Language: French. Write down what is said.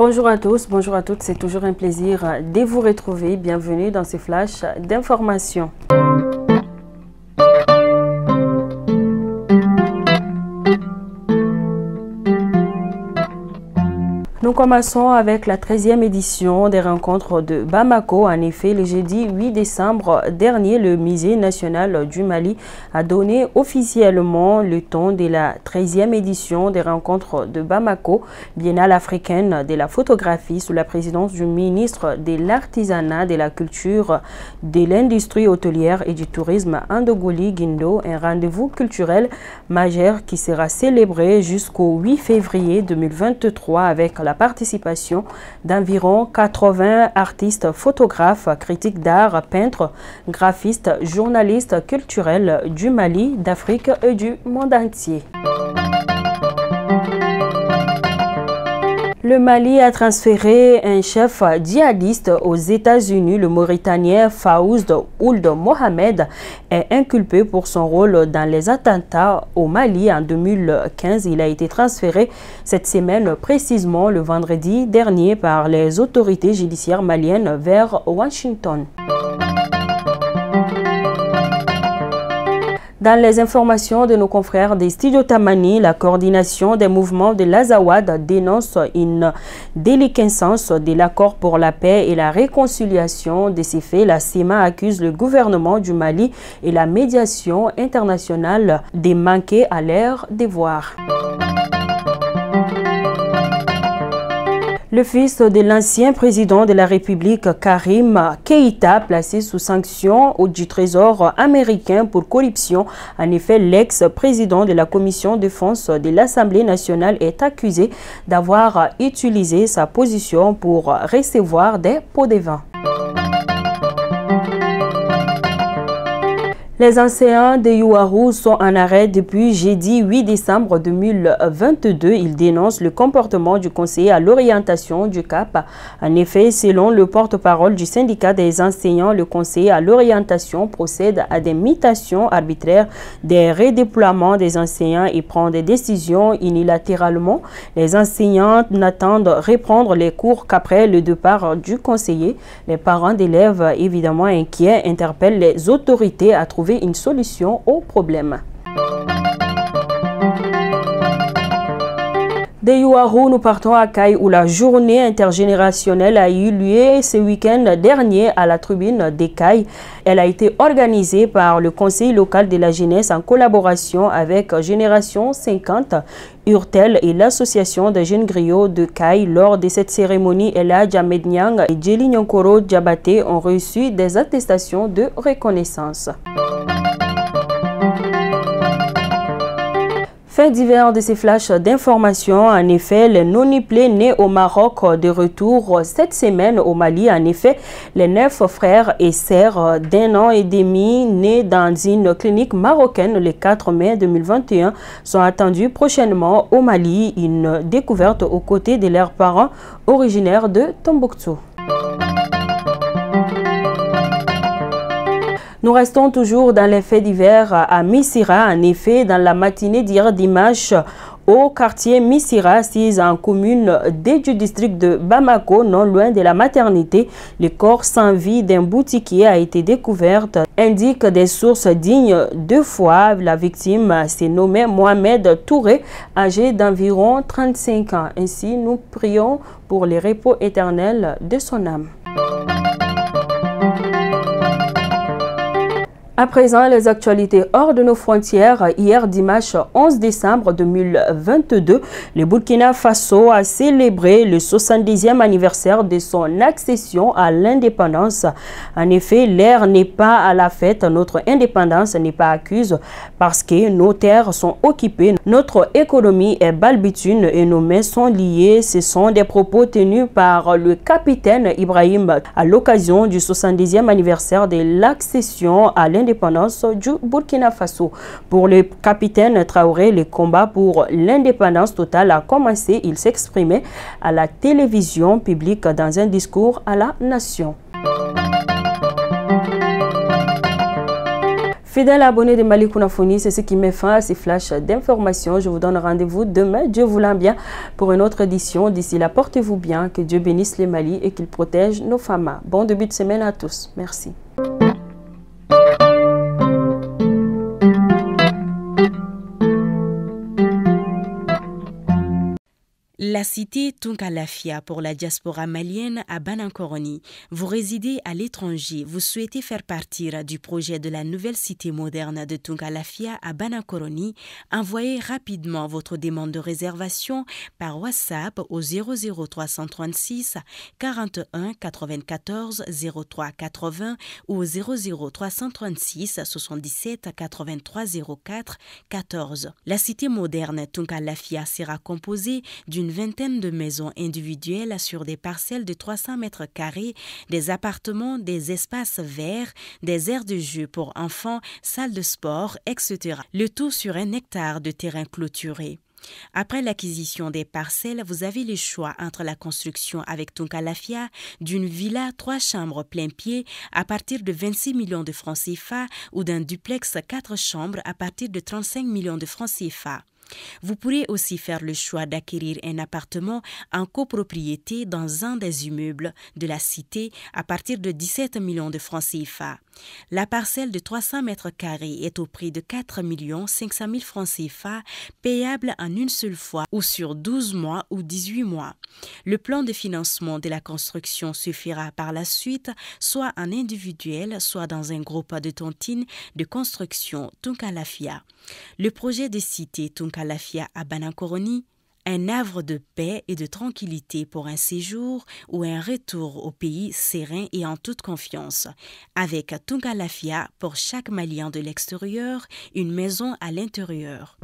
Bonjour à tous, bonjour à toutes, c'est toujours un plaisir de vous retrouver. Bienvenue dans ce flash d'information. Nous commençons avec la 13e édition des rencontres de Bamako. En effet, le jeudi 8 décembre dernier, le Musée national du Mali a donné officiellement le ton de la 13e édition des rencontres de Bamako, biennale africaine de la photographie sous la présidence du ministre de l'Artisanat, de la Culture, de l'Industrie hôtelière et du Tourisme, Andogoli Guindo, un rendez-vous culturel majeur qui sera célébré jusqu'au 8 février 2023 avec la participation d'environ 80 artistes, photographes, critiques d'art, peintres, graphistes, journalistes culturels du Mali, d'Afrique et du monde entier. Le Mali a transféré un chef djihadiste aux États-Unis. Le Mauritanien Faouzd Ould Mohamed est inculpé pour son rôle dans les attentats au Mali en 2015. Il a été transféré cette semaine, précisément le vendredi dernier, par les autorités judiciaires maliennes vers Washington. Dans les informations de nos confrères des studios Tamani, la coordination des mouvements de l'Azawad dénonce une déliquescence de l'accord pour la paix et la réconciliation. De ces faits, la CEMA accuse le gouvernement du Mali et la médiation internationale de manquer à leur devoir. Le fils de l'ancien président de la République, Karim Keïta, placé sous sanction du Trésor américain pour corruption. En effet, l'ex-président de la commission de défense de l'Assemblée nationale est accusé d'avoir utilisé sa position pour recevoir des pots de vin. Les enseignants de Yuaru sont en arrêt depuis jeudi 8 décembre 2022. Ils dénoncent le comportement du conseiller à l'orientation du CAP. En effet, selon le porte-parole du syndicat des enseignants, le conseiller à l'orientation procède à des mutations arbitraires, des redéploiements des enseignants et prend des décisions unilatéralement. Les enseignants n'attendent reprendre les cours qu'après le départ du conseiller. Les parents d'élèves, évidemment inquiets, interpellent les autorités à trouver une solution au problème. De Yuaru, nous partons à Caille où la journée intergénérationnelle a eu lieu ce week-end dernier à la tribune des Caille. Elle a été organisée par le conseil local de la jeunesse en collaboration avec Génération 50, Urtel et l'association des jeunes griots de Caille. Lors de cette cérémonie, Eladj Ahmed Niang et Djeli Nyonkoro Diabaté ont reçu des attestations de reconnaissance. Fait divers de ces flashs d'informations. En effet, les non-iplés nés au Maroc de retour cette semaine au Mali. En effet, les 9 frères et sœurs d'1 an et demi nés dans une clinique marocaine le 4 mai 2021 sont attendus prochainement au Mali. Une découverte aux côtés de leurs parents originaires de Tombouctou. Nous restons toujours dans les faits divers à Missira. En effet, dans la matinée d'hier dimanche, au quartier Missira, assise en commune du district de Bamako, non loin de la maternité, le corps sans vie d'un boutiquier a été découvert, indiquent des sources dignes de foi. La victime s'est nommée Mohamed Touré, âgé d'environ 35 ans. Ainsi, nous prions pour le repos éternel de son âme. À présent, les actualités hors de nos frontières. Hier dimanche 11 décembre 2022, le Burkina Faso a célébré le 70e anniversaire de son accession à l'indépendance. En effet, l'ère n'est pas à la fête, notre indépendance n'est pas accuse parce que nos terres sont occupées, notre économie est balbutine et nos mains sont liées. Ce sont des propos tenus par le capitaine Ibrahim à l'occasion du 70e anniversaire de l'accession à l'indépendance du Burkina Faso. Pour le capitaine Traoré, le combat pour l'indépendance totale a commencé. Il s'exprimait à la télévision publique dans un discours à la nation. Fidèles abonnés de Mali Kunafoni, c'est ce qui met fin à ces flashs d'informations. Je vous donne rendez-vous demain, Dieu voulant bien, pour une autre édition. D'ici là, portez-vous bien, que Dieu bénisse les Mali et qu'il protège nos femmes. Bon début de semaine à tous. Merci. La cité Tunkalafia pour la diaspora malienne à Banankoroni. Vous résidez à l'étranger, vous souhaitez faire partir du projet de la nouvelle cité moderne de Tunkalafia à Banankoroni, envoyez rapidement votre demande de réservation par WhatsApp au 00336 41 94 03 80 ou au 00336 77 83 04 14. La cité moderne Tunkalafia sera composée d'une vingtaine de maisons individuelles sur des parcelles de 300 mètres carrés, des appartements, des espaces verts, des aires de jeu pour enfants, salles de sport, etc. Le tout sur 1 hectare de terrain clôturé. Après l'acquisition des parcelles, vous avez le choix entre la construction avec Tunkalafia d'une villa 3 chambres plein pied à partir de 26 millions de francs CFA ou d'un duplex 4 chambres à partir de 35 millions de francs CFA. Vous pourrez aussi faire le choix d'acquérir un appartement en copropriété dans un des immeubles de la cité à partir de 17 millions de francs CFA. La parcelle de 300 mètres carrés est au prix de 4 500 000 francs CFA, payable en une seule fois ou sur 12 mois ou 18 mois. Le plan de financement de la construction se fera par la suite, soit en individuel, soit dans un groupe de tontines de construction Tunkalafia. Le projet de cité Tunkalafia à Banankoroni, un havre de paix et de tranquillité pour un séjour ou un retour au pays serein et en toute confiance. Avec Tunkalafia, pour chaque Malien de l'extérieur, une maison à l'intérieur.